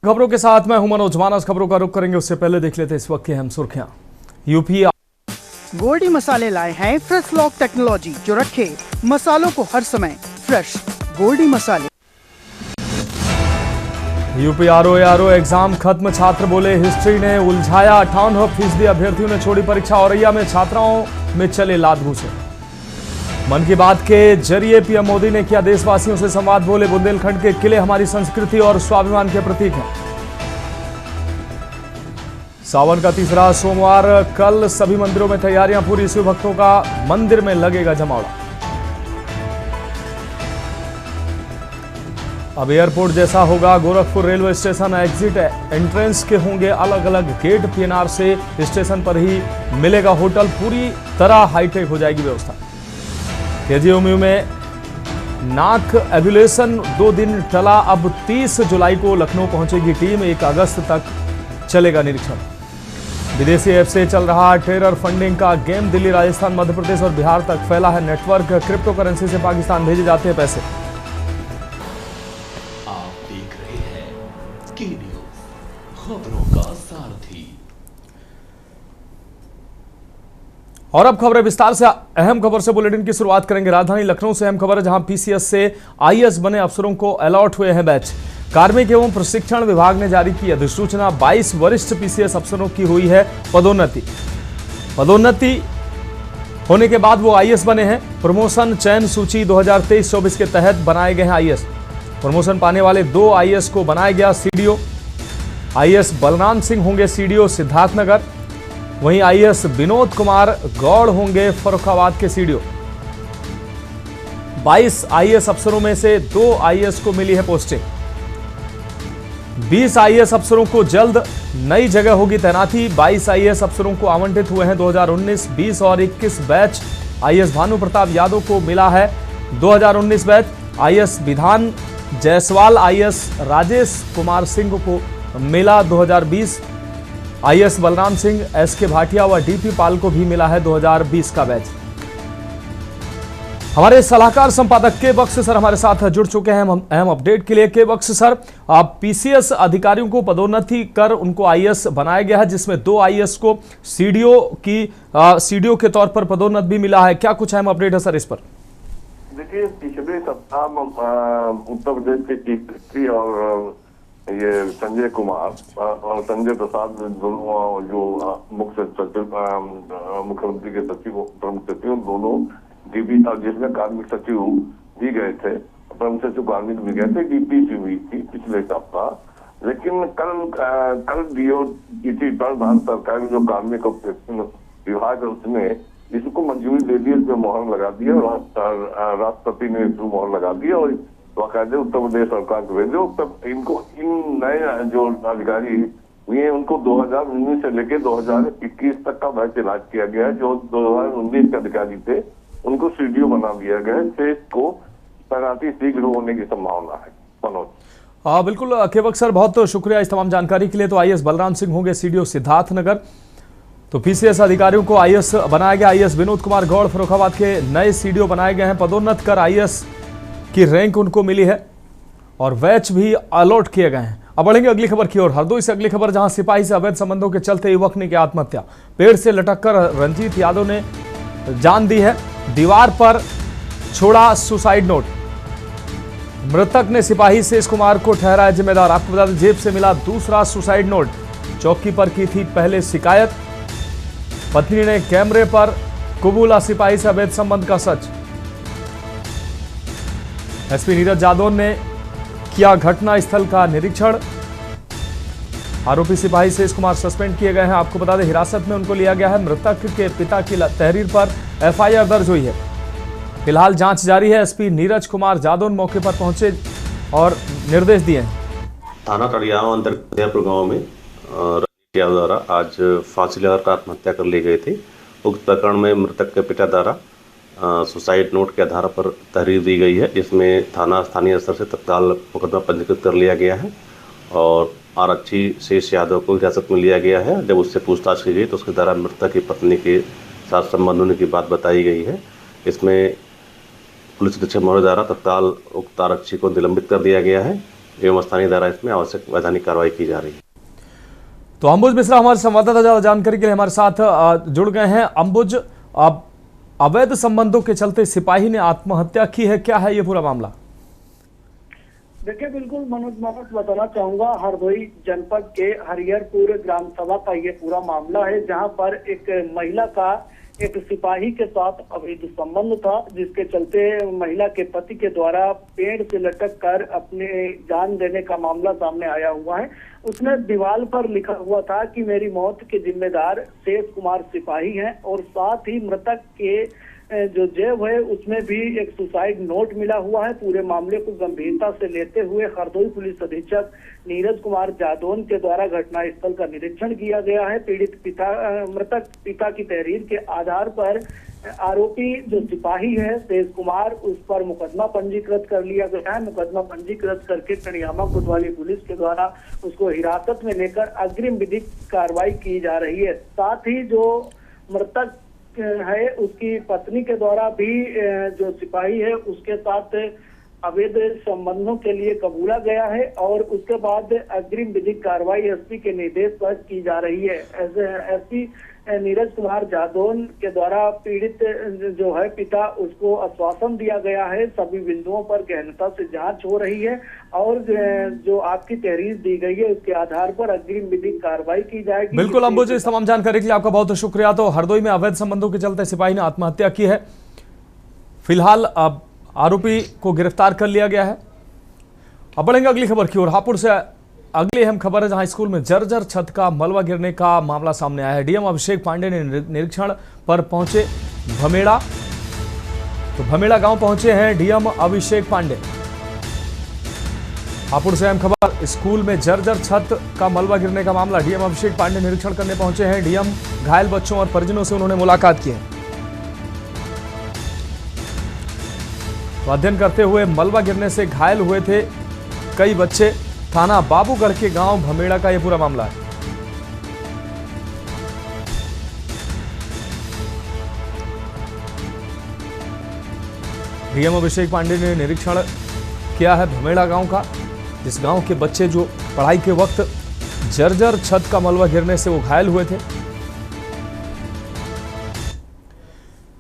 खबरों के साथ मैं हूं मनोज मानस। खबरों का रुख करेंगे उससे पहले देख लेते हैं इस वक्त की अहम सुर्खियां। यूपी गोल्डी मसाले लाए हैं फ्रेश लॉक टेक्नोलॉजी जो रखे मसालों को हर समय फ्रेश। गोल्डी मसाले। यूपी आरओ एग्जाम खत्म, छात्र बोले हिस्ट्री ने उलझाया। 58% अभ्यर्थियों ने छोड़ी परीक्षा। औरैया में छात्राओं में चले लात घूंसे। मन की बात के जरिए पीएम मोदी ने किया देशवासियों से संवाद। बोले बुंदेलखंड के किले हमारी संस्कृति और स्वाभिमान के प्रतीक हैं। सावन का तीसरा सोमवार कल, सभी मंदिरों में तैयारियां पूरी। शिव भक्तों का मंदिर में लगेगा जमावड़ा। अब एयरपोर्ट जैसा होगा Gorakhpur railway station. Exit entrance के होंगे अलग अलग गेट। पीएनआर से स्टेशन पर ही मिलेगा होटल। पूरी तरह हाईटेक हो जाएगी व्यवस्था। केजीएमयू में नाक एब्यूलेशन 2 दिन टला। अब 30 जुलाई को लखनऊ पहुंचेगी टीम। 1 अगस्त तक चलेगा निरीक्षण। विदेशी ऐप से चल रहा टेरर फंडिंग का गेम। दिल्ली, राजस्थान, मध्य प्रदेश और बिहार तक फैला है नेटवर्क। क्रिप्टो करेंसी से पाकिस्तान भेजे जाते हैं पैसे। आप देख रहे हैं के न्यूज़, खबरों का सारथी। और अब खबरें विस्तार से। अहम खबर से बुलेटिन की शुरुआत करेंगे। राजधानी लखनऊ से अहम खबर है, जहां पीसीएस से आईएएस बने अफसरों को अलॉट हुए हैं बैच। कार्मिक एवं प्रशिक्षण विभाग ने जारी की अधिसूचना। 22 वरिष्ठ पीसीएस अफसरों की हुई है पदोन्नति होने के बाद वो आईएएस बने हैं। प्रमोशन चयन सूची 2023-24 के तहत बनाए गए हैं आईएएस। प्रमोशन पाने वाले 2 आईएएस को बनाया गया सीडीओ। आईएएस बलराम सिंह होंगे सीडीओ सिद्धार्थनगर। वहीं आईएएस विनोद कुमार गौड़ होंगे फर्रुखाबाद के सीडीओ। 22 आईएएस अफसरों में से 2 आईएएस को मिली है पोस्टिंग। 20 आईएएस अफसरों को जल्द नई जगह होगी तैनाती। 22 आईएएस अफसरों को आवंटित हुए हैं 2019, 20 और 21 बैच। आईएएस भानु प्रताप यादव को मिला है 2019 बैच। आईएएस विधान जायसवाल, आईएएस राजेश कुमार सिंह को मिला 2020। आईएएस बलराम सिंह, एसके भाटिया व डीपी पाल को भी मिला है 2020 का बैच। हमारे सलाहकार संपादक के बख्श सर हमारे साथ जुड़ चुके हैं अहम अपडेट के लिए। के बख्श सर, आप पीसीएस अधिकारियों को पदोन्नति कर उनको आईएएस बनाया गया है, जिसमें 2 आईएएस को सीडीओ के तौर पर पदोन्नति भी मिला है। क्या कुछ अहम अपडेट है सर इस पर? देखिए, पिछले सप्ताह उत्तर प्रदेश के चीफ सेक्रेटरी और ये संजय कुमार और संजय प्रसाद दोनों जो मुख्य सचिव मुख्यमंत्री के सचिव प्रमुख सचिव दोनों डीपी, जिसमें कार्मिक सचिव भी गए थे, प्रमुख सचिव कार्मिक भी गए थे। डीपीसी हुई थी पिछले सप्ताह। लेकिन कल डीओटी भारत सरकार जो कार्मिक विभाग है उसने इसको मंजूरी दे दी, इसमें मोहर लगा दी और राष्ट्रपति ने इसको मोहर लगा दी और बाकायदे उत्तर प्रदेश सरकार को भेजे। तब इनको इन नए जो अधिकारी हुए हैं उनको 2019 से लेकर 2021 तक का बैच इलाज किया गया है। जो 2019 के अधिकारी थे उनको सीडीओ बना दिया गया है। शेष को तैनाती शीघ्र होने की संभावना है। मनोज। बिल्कुल केवक सर, बहुत शुक्रिया इस तमाम जानकारी के लिए। तो आईएएस बलराम सिंह होंगे सीडीओ सिद्धार्थनगर। तो पीसीएस अधिकारियों को आईएएस बनाया गया। आईएएस विनोद कुमार गौड़ फर्रुखाबाद के नए सीडीओ बनाए गए हैं। पदोन्नत कर आईएएस की रैंक उनको मिली है और बैच भी अलॉट किए गए हैं। अब बढ़ेंगे अगली खबर की ओर। हरदोई से अगली खबर, जहां सिपाही से अवैध संबंधों के चलते युवक ने की आत्महत्या। पेड़ से लटककर रंजीत यादव ने जान दी है। दीवार पर छोड़ा सुसाइड नोट। मृतक ने सिपाही शेष कुमार को ठहराया जिम्मेदार। आपको बता दें, जेब से मिला दूसरा सुसाइड नोट। चौकी पर की थी पहले शिकायत। पत्नी ने कैमरे पर कबूला सिपाही से अवैध संबंध का सच। एसपी नीरज यादव ने किया घटना स्थल का निरीक्षण। आरोपी सिपाही शेष कुमार सस्पेंड किए गए हैं। आपको बता दें, हिरासत में उनको लिया गया है। मृतक के पिता की तहरीर पर एफआईआर दर्ज हुई है। फिलहाल जांच जारी है। एसपी नीरज कुमार यादव मौके पर पहुंचे और निर्देश दिए हैं। थाना कड़ियाव अंतर्गत जयपुर गांव में रंजीत यादव द्वारा आज फांसी लगाकर आत्महत्या कर ली गई थी। उक्त प्रकरण में मृतक के पिता द्वारा सुसाइड नोट के आधार पर तहरीर दी गई है, जिसमें थाना स्थानीय स्तर से तत्काल मुकदमा पंजीकृत कर लिया गया है और आरक्षी शेष यादव को हिरासत में लिया गया है। जब उससे पूछताछ की गई तो उसके द्वारा मृतक की पत्नी के साथ संबंध होने की बात बताई गई है। इसमें पुलिस अधीक्षक महोदय द्वारा तत्काल उक्त आरक्षी को निलंबित कर दिया गया है एवं स्थानीय द्वारा इसमें आवश्यक वैधानिक कार्रवाई की जा रही है। तो अंबुज मिश्रा हमारे संवाददाता ज्यादा जानकारी के लिए हमारे साथ जुड़ गए हैं। अंबुज, अवैध संबंधों के चलते सिपाही ने आत्महत्या की है, क्या है ये पूरा मामला? देखिए, बिल्कुल मनोज मैं बताना चाहूंगा, हरदोई जनपद के हरिहरपुर ग्राम सभा का ये पूरा मामला है, जहां पर एक महिला का एक सिपाही के साथ अवैध संबंध था, जिसके चलते महिला के पति के द्वारा पेड़ से लटक कर अपने जान देने का मामला सामने आया हुआ है। उसने दीवार पर लिखा हुआ था कि मेरी मौत के जिम्मेदार शेष कुमार सिपाही हैं, और साथ ही मृतक के जो जेब है उसमें भी एक सुसाइड नोट मिला हुआ है। पूरे मामले को गंभीरता से लेते हुए हरदोई पुलिस अधीक्षक नीरज कुमार जादौन के द्वारा घटनास्थल का निरीक्षण किया गया है। मृतक पिता की तहरीर के आधार पर आरोपी जो सिपाही है शेष कुमार, उस पर मुकदमा पंजीकृत कर लिया गया है। मुकदमा पंजीकृत करके कड़ियामा कोतवाली पुलिस के द्वारा उसको हिरासत में लेकर अग्रिम विधिक कार्रवाई की जा रही है। साथ ही जो मृतक है उसकी पत्नी के द्वारा भी जो सिपाही है उसके साथ अवैध संबंधों के लिए कबूला गया है, और उसके बाद अग्रिम विधिक कार्रवाई एसपी के निर्देश पर की जा रही है। एसपी नीरज कुमार जादौन के द्वारा पीड़ित जो है पिता, उसको आश्वासन दिया गया है सभी बिंदुओं पर गहनता से जांच हो रही है, और जो आपकी तहरीर दी गई है उसके आधार पर अग्रिम विधिक कार्रवाई की जाएगी। बिल्कुल अंबुज, इस तमाम जानकारी के लिए आपका बहुत बहुत शुक्रिया। तो हरदोई में अवैध संबंधों के चलते सिपाही ने आत्महत्या की है। फिलहाल अब आरोपी को गिरफ्तार कर लिया गया है। अब बढ़ेंगे अगली खबर की ओर। हापुड़ से अगली अहम खबर है, जहां स्कूल में जर्जर छत का मलबा गिरने का मामला सामने आया है। डीएम अभिषेक पांडे ने निरीक्षण पर पहुंचे भमेड़ा। तो भमेड़ा गांव पहुंचे हैं डीएम अभिषेक पांडे। हापुड़ से अहम खबर, स्कूल में जर्जर छत का मलबा गिरने का मामला। डीएम अभिषेक पांडे निरीक्षण करने पहुंचे हैं। डीएम घायल बच्चों और परिजनों से उन्होंने मुलाकात की है। तो अध्ययन करते हुए मलबा गिरने से घायल हुए थे कई बच्चे। थाना बाबूगढ़ के गांव भमेड़ा का यह पूरा मामला है। डीएम अभिषेक पांडे ने निरीक्षण किया है भमेड़ा गांव का, जिस गांव के बच्चे जो पढ़ाई के वक्त जर्जर छत का मलबा गिरने से वो घायल हुए थे।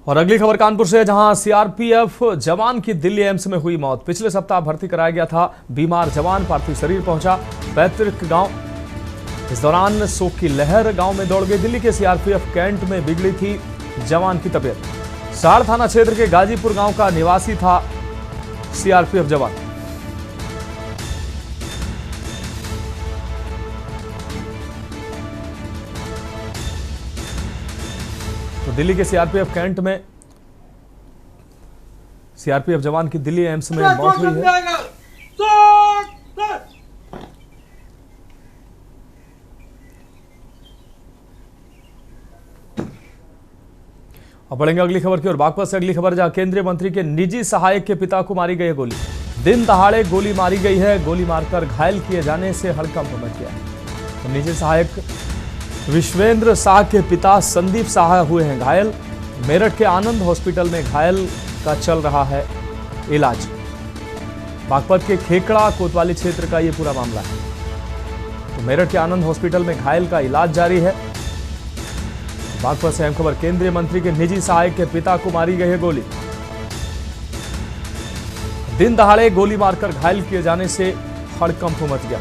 और अगली खबर कानपुर से, जहां सीआरपीएफ जवान की दिल्ली एम्स में हुई मौत। पिछले सप्ताह भर्ती कराया गया था बीमार जवान, पार्थिव शरीर पहुंचा पैतृक गांव। इस दौरान शोक की लहर गांव में दौड़ गई। दिल्ली के सीआरपीएफ कैंट में बिगड़ी थी जवान की तबीयत। साड़ थाना क्षेत्र के गाजीपुर गांव का निवासी था सीआरपीएफ जवान। तो दिल्ली के सीआरपीएफ कैंट में सीआरपीएफ जवान की दिल्ली एम्स में मौत हुई है। अब बढ़ेंगे अगली खबर की ओर। बागपत से अगली खबर, जहां केंद्रीय मंत्री के निजी सहायक के पिता को मारी गई है गोली। दिन दहाड़े गोली मारी गई है। गोली मारकर घायल किए जाने से हड़कंप मच गया है। तो निजी सहायक विश्वेंद्र शाह के पिता संदीप शाह हुए हैं घायल। मेरठ के आनंद हॉस्पिटल में घायल का चल रहा है इलाज। बागपत के खेकड़ा कोतवाली क्षेत्र का यह पूरा मामला है। तो मेरठ के आनंद हॉस्पिटल में घायल का इलाज जारी है। बागपत से अहम खबर, केंद्रीय मंत्री के निजी सहायक के पिता को मारी गई है गोली। दिन दहाड़े गोली मारकर घायल किए जाने से हड़कंप मच गया।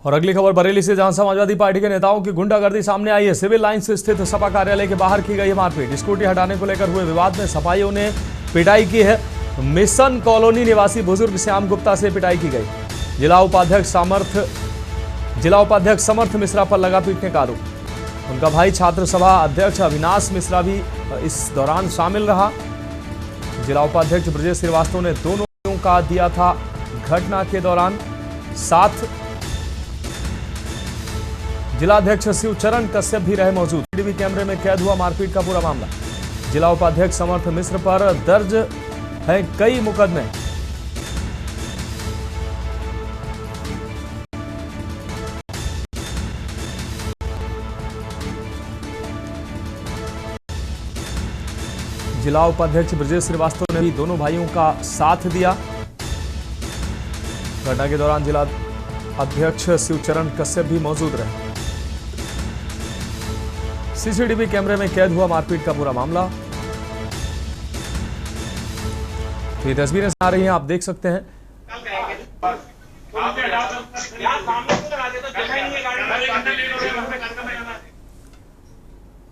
और अगली खबर बरेली से, जहां समाजवादी पार्टी के नेताओं की गुंडागर्दी सामने आई है। सिविल लाइन से स्थित सपा कार्यालय के बाहर की गई है मारपीट। स्कूटी हटाने को लेकर हुए विवाद में सपाइयों ने पिटाई की है। मिशन कॉलोनी निवासी बुजुर्ग श्याम गुप्ता से पिटाई की गई। जिला उपाध्यक्ष समर्थ मिश्रा पर लगा पीटने का आरोप। उनका भाई छात्र सभा अध्यक्ष अविनाश मिश्रा भी इस दौरान शामिल रहा। जिला उपाध्यक्ष ब्रजेश श्रीवास्तव ने दोनों का दिया था घटना के दौरान साथ। जिलाध्यक्ष शिवचरण कश्यप भी रहे मौजूद। सीसीटीवी कैमरे में कैद हुआ मारपीट का पूरा मामला। जिला उपाध्यक्ष समर्थ मिश्र पर दर्ज है कई मुकदमे। जिला उपाध्यक्ष ब्रजेश श्रीवास्तव ने भी दोनों भाइयों का साथ दिया। घटना के दौरान जिला अध्यक्ष शिवचरण कश्यप भी मौजूद रहे। सीसीटीवी कैमरे में कैद हुआ मारपीट का पूरा मामला। तो ये तस्वीरें आ रही हैं, आप देख सकते हैं।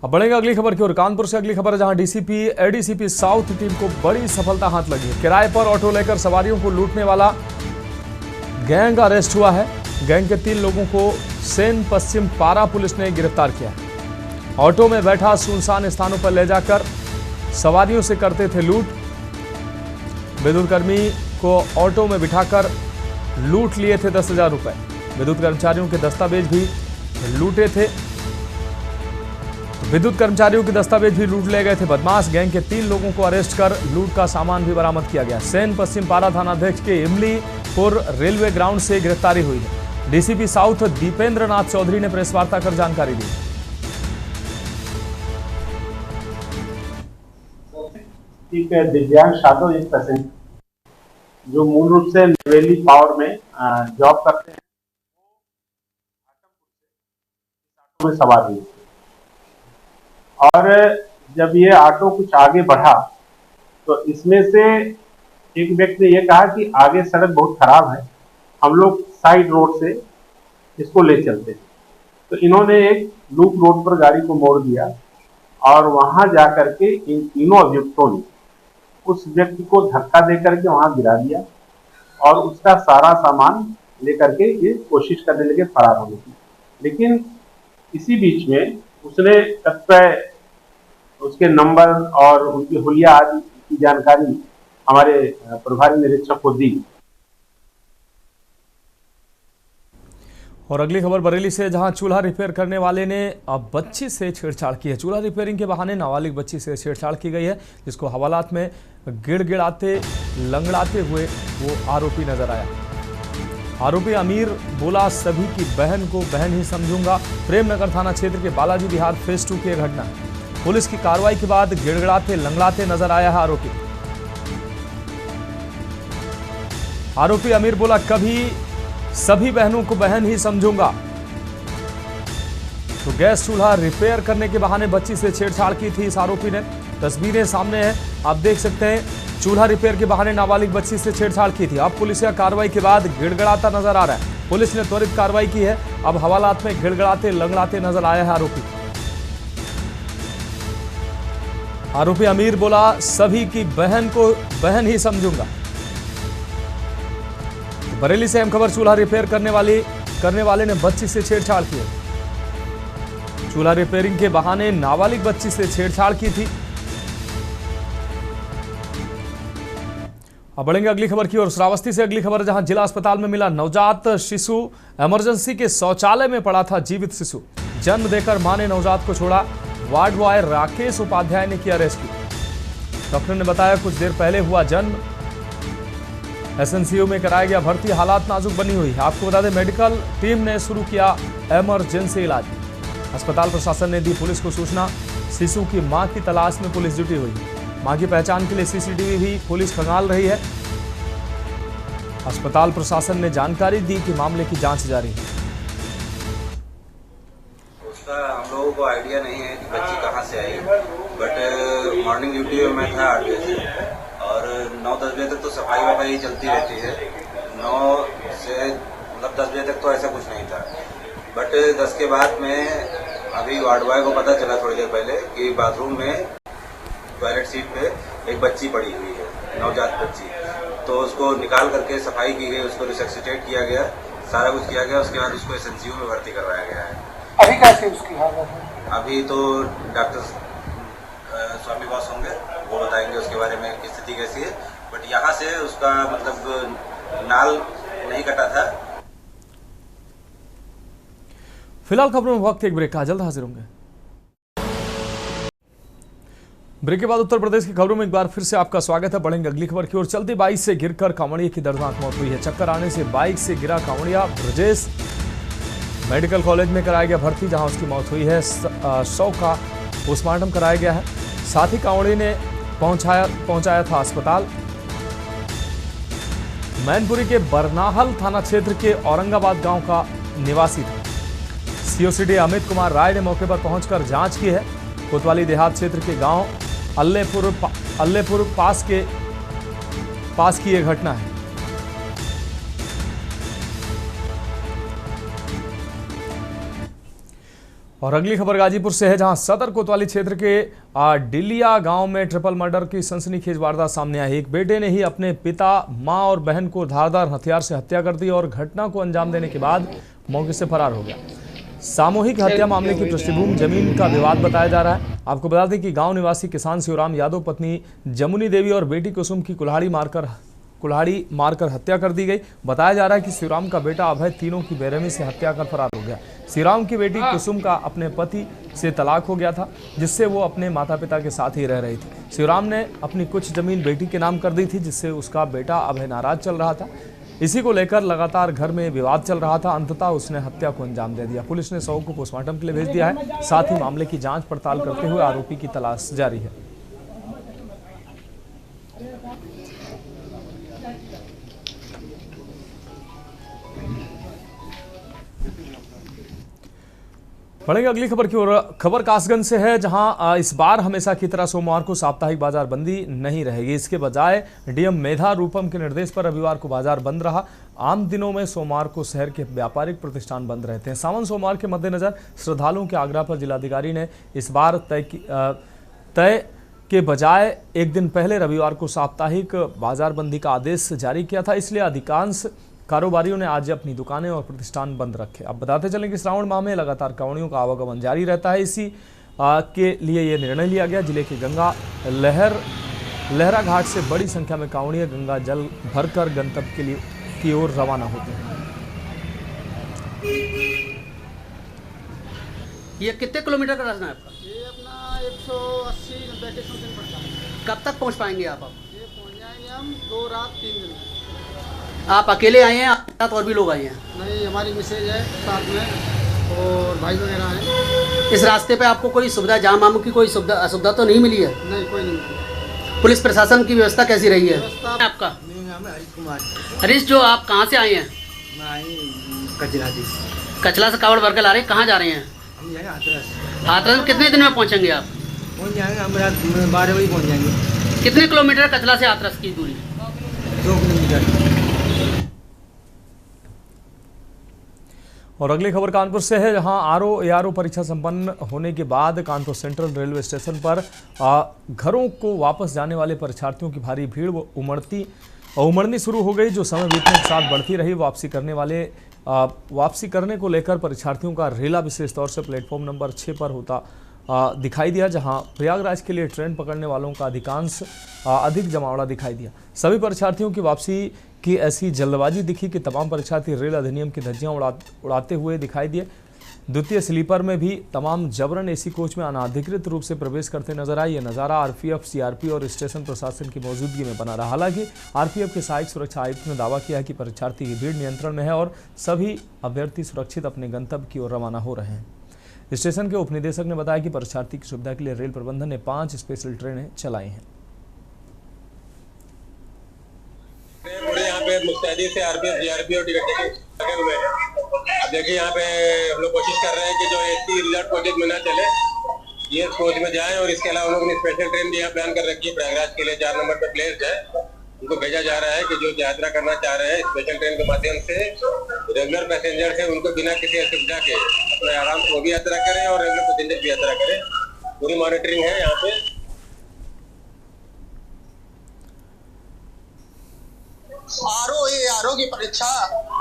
अब बढ़ेंगे अगली खबर की ओर। कानपुर से अगली खबर है, जहां डीसीपी एडीसीपी साउथ टीम को बड़ी सफलता हाथ लगी है। किराए पर ऑटो लेकर सवारियों को लूटने वाला गैंग अरेस्ट हुआ है। गैंग के 3 लोगों को सेन पश्चिम पारा पुलिस ने गिरफ्तार किया है। ऑटो में बैठा सुनसान स्थानों पर ले जाकर सवारियों से करते थे लूट। विद्युत कर्मी को ऑटो में बिठाकर लूट लिए थे 10,000 रुपए। विद्युत कर्मचारियों के दस्तावेज भी लूटे थे। विद्युत कर्मचारियों के दस्तावेज भी लूट ले गए थे बदमाश। गैंग के 3 लोगों को अरेस्ट कर लूट का सामान भी बरामद किया गया। सेन पश्चिम पारा थानाध्यक्ष के इमलीपुर रेलवे ग्राउंड से गिरफ्तारी हुई है। डीसीपी साउथ दीपेंद्र नाथ चौधरी ने प्रेस वार्ता कर जानकारी दी। ठीक है, दिव्यांग यादव एक पैसेंजर जो मूल रूप से नवेली पावर में जॉब करते हैं, ऑटो में सवार हुए और जब ये ऑटो कुछ आगे बढ़ा तो इसमें से एक व्यक्ति ने यह कहा कि आगे सड़क बहुत खराब है, हम लोग साइड रोड से इसको ले चलते हैं। तो इन्होंने एक लूप रोड पर गाड़ी को मोड़ दिया और वहां जाकर के इन तीनों अभियुक्तों ने उस व्यक्ति को धक्का देकर के वहां गिरा दिया और उसका सारा सामान लेकर के ये कोशिश करने लगे फरार होने की। लेकिन इसी बीच में उसने कतिपय उसके नंबर और उनकी हुलिया आदि की जानकारी हमारे प्रभारी निरीक्षक को दी। और अगली खबर बरेली से, जहां चूल्हा रिपेयर करने वाले ने अब बच्ची से छेड़छाड़ की है। चूल्हा रिपेयरिंग के बहाने नाबालिग बच्ची से छेड़छाड़ की गई है, जिसको हवालात में गिड़गिड़ाते लंगड़ाते हुए वो आरोपी नजर आया। आरोपी अमीर बोला, सभी की बहन को बहन ही समझूंगा। प्रेमनगर थाना क्षेत्र के बालाजी विहार फेज 2 की घटना। पुलिस की कार्रवाई के बाद गिड़गिड़ाते लंगड़ाते नजर आया है आरोपी। आरोपी अमीर बोला, कभी सभी बहनों को बहन ही समझूंगा। तो गैस चूल्हा रिपेयर करने के बहाने बच्ची से छेड़छाड़ की थी इस आरोपी ने। तस्वीरें सामने हैं, आप देख सकते हैं। चूल्हा रिपेयर के बहाने नाबालिग बच्ची से छेड़छाड़ की थी। अब पुलिस या कार्रवाई के बाद गिड़गिड़ाता नजर आ रहा है। पुलिस ने त्वरित कार्रवाई की है। अब हवालात में गिड़गिड़ाते लंगड़ाते नजर आया है आरोपी। आरोपी अमीर बोला, सभी की बहन को बहन ही समझूंगा। बरेली से अहम खबर, चूल्हा रिपेयर करने वाले ने बच्ची से छेड़छाड़ की। चूल्हा रिपेयरिंग के बहाने नाबालिग बच्ची से छेड़छाड़ की थी। अब बढ़ेंगे अगली खबर की ओर। श्रावस्ती से अगली खबर, जहां जिला अस्पताल में मिला नवजात शिशु। इमरजेंसी के शौचालय में पड़ा था जीवित शिशु। जन्म देकर मां ने नवजात को छोड़ा। वार्ड बॉय राकेश उपाध्याय ने किया रेस्क्यू। डॉक्टर ने बताया, कुछ देर पहले हुआ जन्म। एसएनसीयू में कराया गया भर्ती। हालात नाजुक बनी हुई है। आपको बता दें, मेडिकल टीम ने शुरू किया इमरजेंसी इलाज। अस्पताल प्रशासन ने दी पुलिस को सूचना। शिशु की मां की तलाश में पुलिस जुटी हुई है। मां की पहचान के लिए सीसीटीवी भी पुलिस खंगाल रही है। अस्पताल प्रशासन ने जानकारी दी कि मामले की जांच जारी है। उसका हम लोगों को आइडिया नहीं है कि बच्ची कहां से आई, बट मॉर्निंग ड्यूटी में मैं था 8 बजे से और 9-10 बजे तक तो सफाई वफाई चलती रहती है। 9 से मतलब 10 बजे तक तो ऐसा कुछ नहीं था, बट 10 के बाद में अभी वार्ड बॉय को पता चला थोड़ी देर पहले कि बाथरूम में टॉयलेट सीट पे एक बच्ची पड़ी हुई है, नवजात बच्ची। तो उसको निकाल करके सफाई की गई, उसको रिसक्सिटेट किया गया, सारा कुछ किया गया। उसके बाद उसको एसएनसीयू में भर्ती करवाया गया है। अभी कैसे उसकी हालत है? अभी तो डॉक्टर स्वामी बॉस होंगे, वो बताएंगे उसके बारे में कि स्थिति कैसी है। बट यहाँ से उसका मतलब नाल नहीं कटा था। फिलहाल खबरों में वक्त एक ब्रेक का, जल्द हाजिर होंगे। ब्रेक के बाद उत्तर प्रदेश की खबरों में एक बार फिर से आपका स्वागत है। बढ़ेंगे अगली खबर की ओर। चलती बाइक से गिरकर कांवड़िया की दर्दनाक मौत हुई है। चक्कर आने से बाइक से गिरा कांवड़िया ब्रजेश मेडिकल कॉलेज में कराया गया भर्ती, जहां उसकी मौत हुई है। 100 का पोस्टमार्टम कराया गया है। साथ ही कांवड़ी ने पहुंचाया था अस्पताल। मैनपुरी के बरनाहल थाना क्षेत्र के औरंगाबाद गांव का निवासी था। सीओ सिटी अमित कुमार राय ने मौके पर पहुंचकर जांच की है। कोतवाली देहात क्षेत्र के गांव अल्लेपुर पास की यह घटना है। और अगली खबर गाजीपुर से है, जहां सदर कोतवाली क्षेत्र के डिलिया गांव में ट्रिपल मर्डर की सनसनीखेज वारदात सामने आई। एक बेटे ने ही अपने पिता, मां और बहन को धारदार हथियार से हत्या कर दी और घटना को अंजाम देने के बाद मौके से फरार हो गया। सामूहिक हत्या मामले की पृष्ठभूमि जमीन का विवाद बताया जा रहा है। आपको बता दें कि गांव निवासी किसान शिवराम यादव पत्नी जमुनी देवी और बेटी कुसुम की कुल्हाड़ी मारकर हत्या कर दी गई। बताया जा रहा है कि शिवराम का बेटा अभय तीनों की बेरहमी से हत्या कर फरार हो गया। शिवराम की बेटी कुसुम का अपने पति से तलाक हो गया था, जिससे वो अपने माता पिता के साथ ही रह रही थी। शिवराम ने अपनी कुछ जमीन बेटी के नाम कर दी थी, जिससे उसका बेटा अभय नाराज चल रहा था। इसी को लेकर लगातार घर में विवाद चल रहा था। अंततः उसने हत्या को अंजाम दे दिया। पुलिस ने शव को पोस्टमार्टम के लिए भेज दिया है। साथ ही मामले की जांच पड़ताल करते हुए आरोपी की तलाश जारी है। बढ़ेंगे अगली खबर की ओर। खबर कासगंज से है, जहां इस बार हमेशा की तरह सोमवार को साप्ताहिक बाजार बंदी नहीं रहेगी। इसके बजाय डीएम मेधा रूपम के निर्देश पर रविवार को बाजार बंद रहा। आम दिनों में सोमवार को शहर के व्यापारिक प्रतिष्ठान बंद रहते हैं। सावन सोमवार के मद्देनजर श्रद्धालुओं के आग्रह पर जिलाधिकारी ने इस बार तय के बजाय एक दिन पहले रविवार को साप्ताहिक बाजार बंदी का आदेश जारी किया था। इसलिए अधिकांश कारोबारियों ने आज अपनी दुकानें और प्रतिष्ठान बंद रखे। अब बताते चलें कि श्रावण माह में लगातार कांवड़ियों का आवागमन जारी रहता है। इसी के लिए ये निर्णय लिया गया। जिले के गंगा लहरा घाट से बड़ी संख्या में कांवड़िया गंगा जल भरकर गंतव्य की ओर रवाना होते हैं। ये कितने किलोमीटर का रास्ता है आपका? ये अपना 180-90 के समथिंग पड़ता है। कब तक पहुंच पाएंगे आप? ये पहुंच जाएंगे हम 2 रात 3 दिन में। आप अकेले आए हैं, आपके साथ और भी लोग आए हैं? नहीं, हमारी मिसेज है साथ में और भाई वगैरह हैं। इस रास्ते पे आपको कोई सुविधा, जाम वाम की कोई असुविधा तो नहीं मिली है? नहीं, कोई नहीं मिली। पुलिस प्रशासन की व्यवस्था कैसी रही है? आपका नाम है हरीश कुमार। हरीश, जो आप कहाँ से आए हैं? मैं आई कचरा से। कचला से कावड़ भरकर आ रहे हैं, कहाँ जा रहे हैं? हम जाएंगे हाथरस। हाथरस में कितने दिन में पहुँचेंगे आप? पहुँच जाएंगे हम रात 12 बजे पहुँच जाएंगे। कितने किलोमीटर कचला से हाथरस की दूरी? 2 किलोमीटर। और अगली खबर कानपुर से है, जहां आरओ परीक्षा संपन्न होने के बाद कानपुर सेंट्रल रेलवे स्टेशन पर घरों को वापस जाने वाले परीक्षार्थियों की भारी भीड़ उमड़नी शुरू हो गई, जो समय बीतने के साथ बढ़ती रही। वापसी करने को लेकर परीक्षार्थियों का रेला विशेष तौर से प्लेटफॉर्म नंबर 6 पर होता दिखाई दिया, जहां प्रयागराज के लिए ट्रेन पकड़ने वालों का अधिक जमावड़ा दिखाई दिया। सभी परीक्षार्थियों की वापसी की ऐसी जल्दबाजी दिखी कि तमाम परीक्षार्थी रेल अधिनियम की धज्जियां उड़ाते हुए दिखाई दिए। द्वितीय स्लीपर में भी तमाम जबरन एसी कोच में अनाधिकृत रूप से प्रवेश करते नजर आए। यह नज़ारा आरपीएफ, सीआरपी और स्टेशन प्रशासन की मौजूदगी में बना रहा। हालांकि आरपीएफ के सहायक सुरक्षा आयुक्त ने दावा किया कि परीक्षार्थी की भीड़ नियंत्रण में है और सभी अभ्यर्थी सुरक्षित अपने गंतव्य की ओर रवाना हो रहे हैं। स्टेशन के उपनिदेशक ने बताया कि परीक्षार्थी की सुविधा के लिए रेल प्रबंधन ने 5 स्पेशल ट्रेनें चलाई हैं। यहाँ पे मुस्तैदी से आरपीएफ, जीआरपी और टिकट चेकिंग लगे हुए हैं। अब देखिए यहाँ पे हम लोग कोशिश कर रहे हैं कि जो एसटी रिजर्व कोचेज में ना चले, ये कोच में जाए। और इसके अलावा हम लोगों ने स्पेशल ट्रेन भी यहाँ प्लान कर रखी है। प्रयागराज के लिए 4 नंबर पे प्लेस है, उनको भेजा जा रहा है कि जो यात्रा करना चाह रहे हैं स्पेशल ट्रेन के माध्यम से, रेगुलर पैसेंजर है उनको बिना किसी असुविधा के अपने आराम से वो भी यात्रा करें और रेगुलर पैसेंजर भी यात्रा करें। पूरी मॉनिटरिंग है यहाँ पे। आरओ की परीक्षा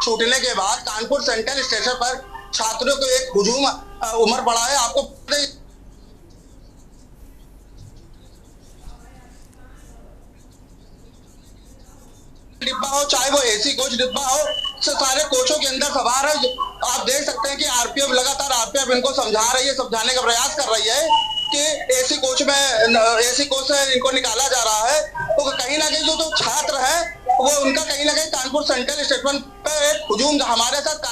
छूटने के बाद कानपुर सेंट्रल स्टेशन पर छात्रों को एक हुजूम उमड़ पड़ा है। आपको डिब्बा हो, चाहे वो एसी कोच डिब्बा हो, सारे कोचों के अंदर सवार है आप देख सकते हैं कि आरपीएफ लगातार आरपीएफ इनको समझा रही है, समझाने का प्रयास कर रही है कि एसी कोच से इनको निकाला जा रहा है। तो कहीं ना कहीं जो छात्र है वो उनका कहीं ना कहीं कानपुर सेंट्रल स्टेशन पे एक हुजूम हमारे साथ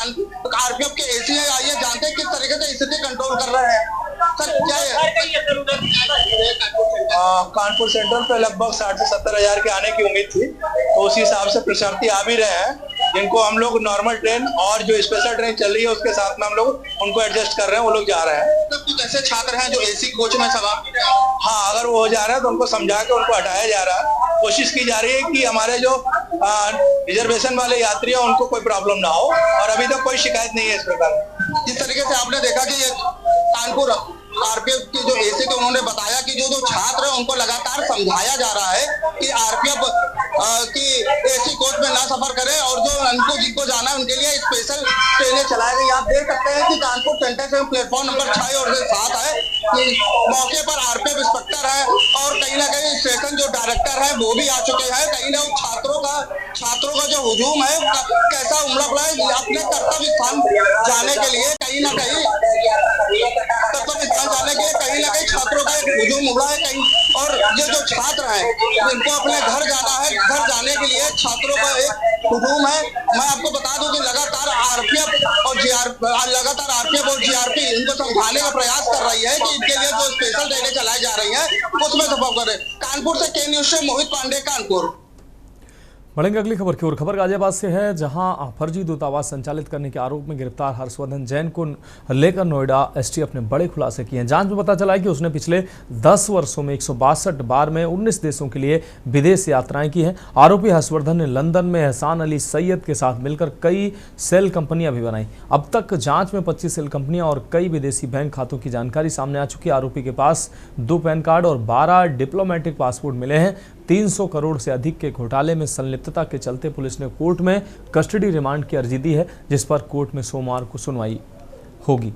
आरपीएफ के एसी है। आइए जानते हैं किस तरीके से स्थिति कंट्रोल कर रहे हैं। सर क्या है? कानपुर सेंट्रल पे लगभग 60 से 70 हजार के आने की उम्मीद थी, तो उसी हिसाब से प्रशार्थी आ भी रहे हैं, जिनको हम लोग नॉर्मल ट्रेन और जो स्पेशल ट्रेन चल रही है उसके साथ में हम लोग उनको एडजस्ट कर रहे हैं। वो लोग जा रहे हैं। तो कुछ ऐसे छात्र हैं जो एसी कोच में सवार, हाँ, अगर वो हो जा रहे हैं तो उनको समझा के उनको हटाया जा रहा है। कोशिश की जा रही है कि हमारे जो रिजर्वेशन वाले यात्री हैं उनको कोई प्रॉब्लम ना हो, और अभी तक कोई शिकायत नहीं है इस प्रकार। जिस तरीके से आपने देखा कि ये कानपुर आरपीएफ के जो एसी थे उन्होंने बताया कि जो छात्र है उनको लगातार समझाया जा रहा है कि आरपीएफ की एसी कोच में ना सफर करें और जो जिनको जाना है उनके लिए स्पेशल ट्रेनें चलाई गई। आप देख सकते हैं कि कानपुर सेंटर से प्लेटफॉर्म नंबर 6 और 7 है कि मौके पर आरपीएफ इंस्पेक्टर है और कहीं ना कहीं स्टेशन जो डायरेक्टर है वो भी आ चुके हैं। कहीं ना छात्रों का जो हुजूम है कैसा उमड़ा पड़ा है अपने कर्तव्य स्थान जाने के लिए, कहीं ना कहीं छात्रों का एक हुजूम उमड़ा है कहीं। और ये जो छात्र हैं इनको अपने घर जाना है, घर जाने के लिए छात्रों का एक हुजूम है। मैं आपको बता दूं कि लगातार आरपीएफ और जीआरपी इनको समझाने का प्रयास कर रही है कि इनके लिए जो स्पेशल ट्रेनें चलाई जा रही हैं उसमें सफर करें। कानपुर से के न्यूज से मोहित पांडे, कानपुर। बढ़ेंगे अगली खबर की ओर। खबर गाजियाबाद से है, जहां फर्जी दूतावास संचालित करने के आरोप में गिरफ्तार हर्षवर्धन जैन को लेकर नोएडा एसटीएफ ने बड़े खुलासे किए हैं। जांच में पता चला है कि उसने पिछले 10 वर्षों में 162 बार में 19 देशों के लिए विदेश यात्राएं की हैं। आरोपी हर्षवर्धन ने लंदन में एहसान अली सैयद के साथ मिलकर कई सेल कंपनियां भी बनाई। अब तक जांच में 25 सेल कंपनियां और कई विदेशी बैंक खातों की जानकारी सामने आ चुकी है। आरोपी के पास 2 पैन कार्ड और 12 डिप्लोमेटिक पासपोर्ट मिले हैं। 300 करोड़ से अधिक के घोटाले में संलिप्तता के चलते पुलिस ने कोर्ट में कस्टडी रिमांड की अर्जी दी है, जिस पर कोर्ट में सोमवार को सुनवाई होगी।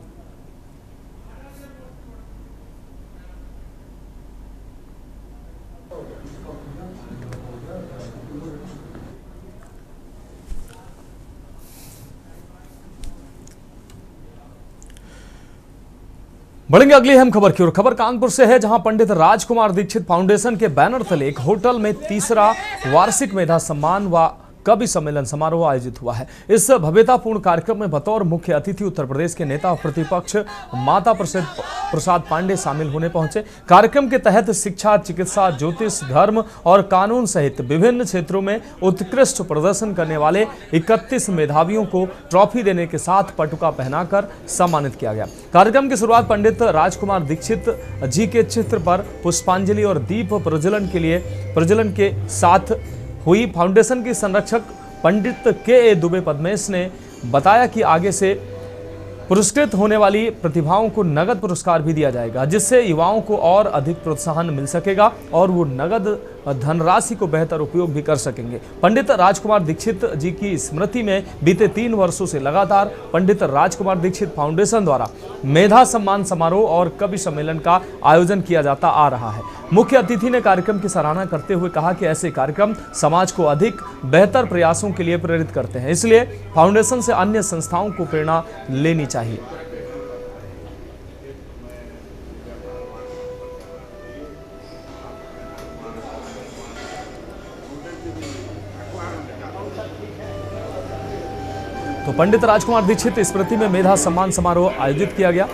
बढ़ेंगे अगली अहम खबर की ओर। खबर कानपुर से है, जहां पंडित राजकुमार दीक्षित फाउंडेशन के बैनर तले एक होटल में तीसरा वार्षिक मेधा सम्मान व कवि सम्मेलन समारोह आयोजित हुआ है। इस भव्यतापूर्ण कार्यक्रम में बतौर मुख्य अतिथि उत्तर प्रदेश के नेता और प्रतिपक्ष माता प्रसाद पांडे शामिल होने पहुंचे। कार्यक्रम के तहत शिक्षा, चिकित्सा, ज्योतिष, धर्म और कानून सहित विभिन्न क्षेत्रों में उत्कृष्ट प्रदर्शन करने वाले 31 मेधावियों को ट्रॉफी देने के साथ पटुका पहनाकर सम्मानित किया गया। कार्यक्रम की शुरुआत पंडित राजकुमार दीक्षित जी के चित्र पर पुष्पांजलि और दीप प्रज्वलन के साथ हुई। फाउंडेशन की संरक्षक पंडित के दुबे पद्मेश ने बताया कि आगे से पुरस्कृत होने वाली प्रतिभाओं को नगद पुरस्कार भी दिया जाएगा, जिससे युवाओं को और अधिक प्रोत्साहन मिल सकेगा और वो नगद धनराशि को बेहतर उपयोग भी कर सकेंगे। पंडित राजकुमार दीक्षित जी की स्मृति में बीते 3 वर्षों से लगातार पंडित राजकुमार दीक्षित फाउंडेशन द्वारा मेधा सम्मान समारोह और कवि सम्मेलन का आयोजन किया जाता आ रहा है। मुख्य अतिथि ने कार्यक्रम की सराहना करते हुए कहा कि ऐसे कार्यक्रम समाज को अधिक बेहतर प्रयासों के लिए प्रेरित करते हैं, इसलिए फाउंडेशन से अन्य संस्थाओं को प्रेरणा लेनी चाहिए। तो पंडित राजकुमार दीक्षित स्मृति में मेधा सम्मान समारोह आयोजित किया गया।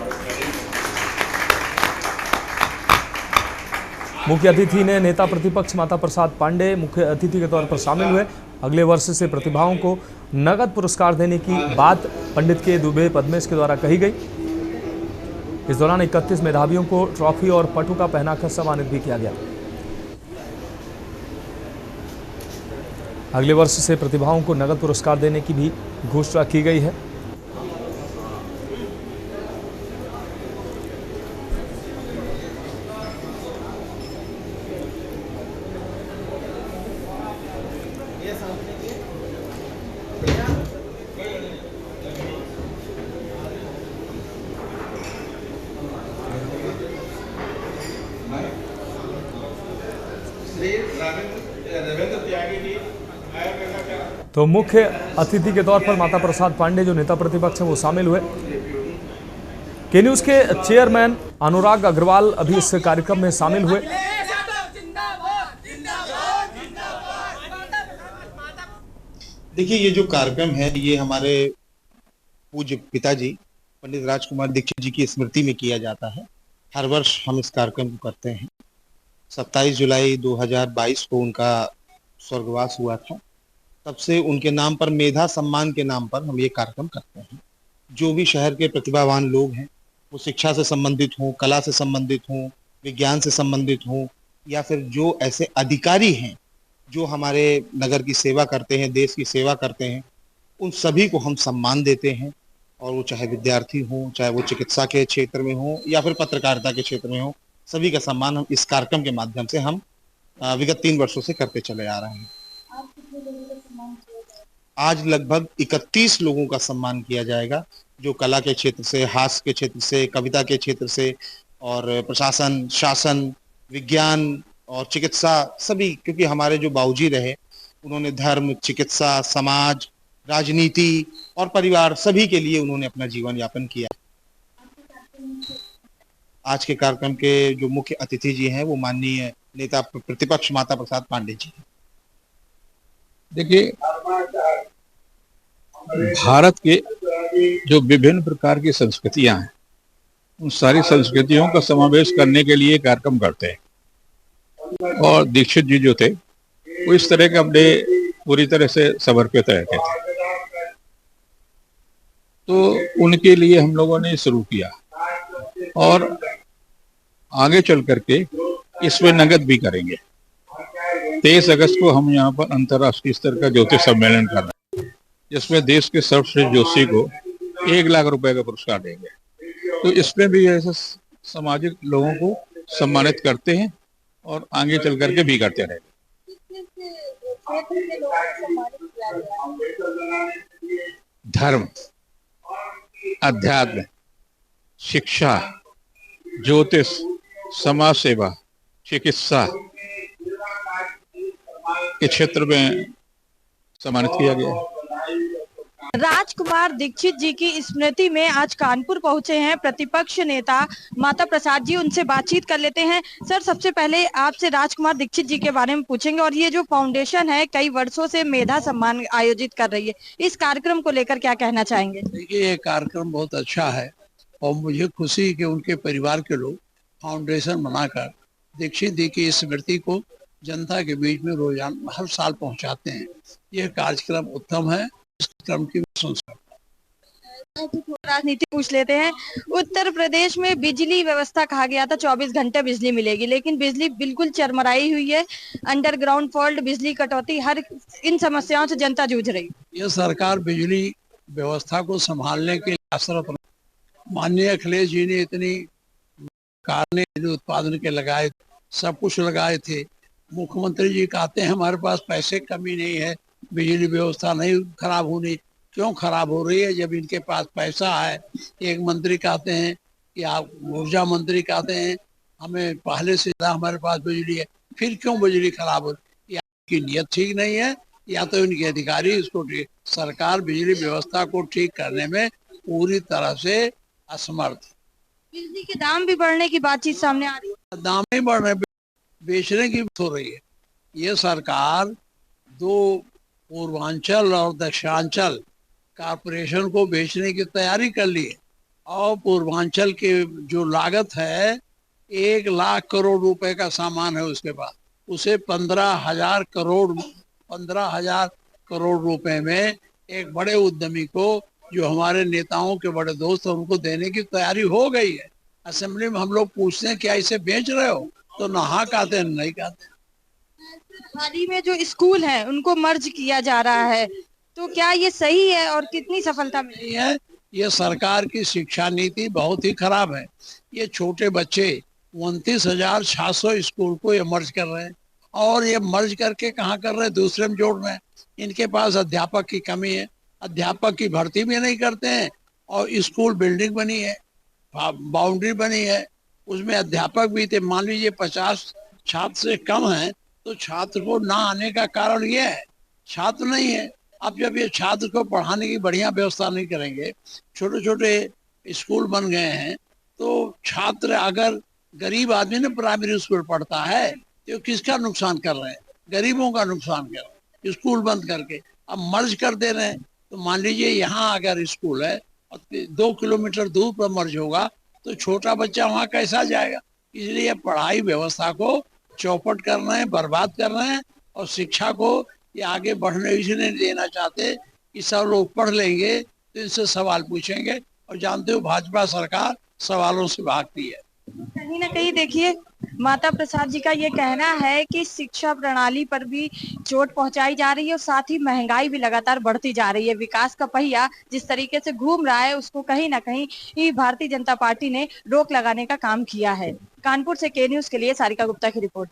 मुख्य अतिथि ने नेता प्रतिपक्ष माता प्रसाद पांडे मुख्य अतिथि के तौर पर शामिल हुए। अगले वर्ष से प्रतिभाओं को नगद पुरस्कार देने की बात पंडित के दुबे पद्मेश के द्वारा कही गई। इस दौरान 31 मेधावियों को ट्रॉफी और पटुका पहनाकर सम्मानित भी किया गया। अगले वर्ष से प्रतिभाओं को नगद पुरस्कार देने की भी घोषणा की गई है। श्री रविंद्र त्यागी जी तो मुख्य अतिथि के तौर पर माता प्रसाद पांडे जो नेता प्रतिपक्ष हैं वो शामिल हुए। के न्यूज के चेयरमैन अनुराग अग्रवाल अभी इस कार्यक्रम में शामिल हुए। देखिए, ये जो कार्यक्रम है ये हमारे पूज्य पिताजी पंडित राजकुमार दीक्षित जी की स्मृति में किया जाता है। हर वर्ष हम इस कार्यक्रम को करते हैं। 27 जुलाई 2022 को उनका स्वर्गवास हुआ था। तब से उनके नाम पर, मेधा सम्मान के नाम पर हम ये कार्यक्रम करते हैं। जो भी शहर के प्रतिभावान लोग हैं, वो शिक्षा से संबंधित हों, कला से संबंधित हों, विज्ञान से संबंधित हों, या फिर जो ऐसे अधिकारी हैं जो हमारे नगर की सेवा करते हैं, देश की सेवा करते हैं, उन सभी को हम सम्मान देते हैं। और वो चाहे विद्यार्थी हों, चाहे वो चिकित्सा के क्षेत्र में हों या फिर पत्रकारिता के क्षेत्र में हों, सभी का सम्मान हम इस कार्यक्रम के माध्यम से हम विगत 3 वर्षों से करते चले आ रहे हैं। आज लगभग 31 लोगों का सम्मान किया जाएगा, जो कला के क्षेत्र से, हास्य के क्षेत्र से, कविता के क्षेत्र से, और प्रशासन, शासन, विज्ञान और चिकित्सा, सभी। क्योंकि हमारे जो बाबूजी रहे, उन्होंने धर्म, चिकित्सा, समाज, राजनीति और परिवार, सभी के लिए उन्होंने अपना जीवन यापन किया। आज के कार्यक्रम के जो मुख्य अतिथि जी हैं वो माननीय नेता प्रतिपक्ष माता प्रसाद पांडे जी। देखिए, भारत के जो विभिन्न प्रकार की संस्कृतियां हैं, उन सारी संस्कृतियों का समावेश करने के लिए कार्यक्रम करते हैं। और दीक्षित जी जो थे वो इस तरह के अपने पूरी तरह से समर्पित रहते थे, तो उनके लिए हम लोगों ने शुरू किया और आगे चल करके इसमें नगद भी करेंगे। 23 अगस्त को हम यहाँ पर अंतर्राष्ट्रीय स्तर का ज्योतिष सम्मेलन कर रहे हैं, जिसमें देश के सर्वश्रेष्ठ ज्योतिषी को 1 लाख रुपए का पुरस्कार देंगे। तो इसमें भी ऐसे सामाजिक लोगों को सम्मानित करते हैं और आगे चल करके भी करते रहेंगे। धर्म, अध्यात्म, शिक्षा, ज्योतिष, समाज सेवा, चिकित्सा के क्षेत्र में सम्मानित किया गया। राजकुमार दीक्षित जी की स्मृति में आज कानपुर पहुंचे हैं प्रतिपक्ष नेता माता प्रसाद जी। उनसे बातचीत कर लेते हैं। सर, सबसे पहले आपसे राजकुमार दीक्षित जी के बारे में पूछेंगे, और ये जो फाउंडेशन है कई वर्षों से मेधा सम्मान आयोजित कर रही है, इस कार्यक्रम को लेकर क्या कहना चाहेंगे? देखिए, ये कार्यक्रम बहुत अच्छा है और मुझे खुशी कि उनके परिवार के लोग फाउंडेशन बनाकर दीक्षित जी की स्मृति को जनता के बीच में रोजाना हर साल पहुंचाते हैं। यह कार्यक्रम उत्तम है। इस क्रम की राजनीति पूछ लेते हैं। उत्तर प्रदेश में बिजली व्यवस्था कहा गया था 24 घंटे बिजली मिलेगी, लेकिन बिजली बिल्कुल चरमराई हुई है। अंडरग्राउंड फॉल्ट, बिजली कटौती, हर इन समस्याओं से जनता जूझ रही है। यह सरकार बिजली व्यवस्था को संभालने के लिए असरत। माननीय अखिलेश जी ने इतनी कारने उत्पादन के लगाए, सब कुछ लगाए थे। मुख्यमंत्री जी कहते हैं हमारे पास पैसे कमी नहीं है, बिजली व्यवस्था नहीं खराब होनी। क्यों खराब हो रही है जब इनके पास पैसा है? एक मंत्री कहते हैं कि आप, ऊर्जा मंत्री कहते हैं हमें पहले से ज्यादा हमारे पास बिजली है, फिर क्यों बिजली खराब हो रही? या इनकी नीयत ठीक नहीं है, या तो इनके अधिकारी इसको ठीक। सरकार बिजली व्यवस्था को ठीक करने में पूरी तरह से असमर्थ। बिजली के दाम भी बढ़ने की बातचीत सामने आ रही है। दाम नहीं बढ़ रहे, बेचने की हो रही है। ये सरकार 2 पूर्वांचल और दक्षिणांचल कारपोरेशन को बेचने की तैयारी कर ली है, और पूर्वांचल के जो लागत है 1 लाख करोड़ रुपए का सामान है उसके पास, उसे 15,000 करोड़ रुपए में एक बड़े उद्यमी को, जो हमारे नेताओं के बड़े दोस्त हैं, उनको देने की तैयारी हो गई है। असेंबली में हम लोग पूछते हैं क्या इसे बेच रहे हो, तो ना हाँ कहते हैं, नहीं कहते। हाल ही में जो स्कूल हैं उनको मर्ज किया जा रहा है, तो क्या ये सही है और कितनी सफलता मिली है? ये सरकार की शिक्षा नीति बहुत ही खराब है। ये छोटे बच्चे 29,600 स्कूल को ये मर्ज कर रहे हैं, और ये मर्ज करके कहाँ कर रहे हैं? दूसरे में जोड़ रहे हैं। इनके पास अध्यापक की कमी है, अध्यापक की भर्ती भी नहीं करते हैं, और स्कूल बिल्डिंग बनी है, बाउंड्री बनी है, उसमें अध्यापक भी थे। मान लीजिए 50 छात्र से कम है, तो छात्र को ना आने का कारण ये है छात्र नहीं है। अब जब ये छात्र को पढ़ाने की बढ़िया व्यवस्था नहीं करेंगे, छोटे छोटे स्कूल बन गए हैं, तो छात्र अगर गरीब आदमी ने प्राइमरी स्कूल पढ़ता है तो किसका नुकसान कर रहे हैं? गरीबों का नुकसान कर रहे हैं स्कूल बंद करके। अब मर्ज कर दे रहे हैं, तो मान लीजिए यहाँ अगर स्कूल है और 2 किलोमीटर दूर पर मर्ज होगा तो छोटा बच्चा वहाँ कैसा जाएगा? इसलिए पढ़ाई व्यवस्था को चौपट कर रहे हैं, बर्बाद कर रहे हैं, और शिक्षा को ये आगे बढ़ने इसलिए नहीं देना चाहते कि सब लोग पढ़ लेंगे तो इनसे सवाल पूछेंगे, और जानते हो भाजपा सरकार सवालों से भागती है। कहीं ना कहीं देखिए माता प्रसाद जी का ये कहना है कि शिक्षा प्रणाली पर भी चोट पहुंचाई जा रही है और साथ ही महंगाई भी लगातार बढ़ती जा रही है। विकास का पहिया जिस तरीके से घूम रहा है उसको कहीं ना कहीं भारतीय जनता पार्टी ने रोक लगाने का काम किया है। कानपुर से के न्यूज के लिए सारिका गुप्ता की रिपोर्ट।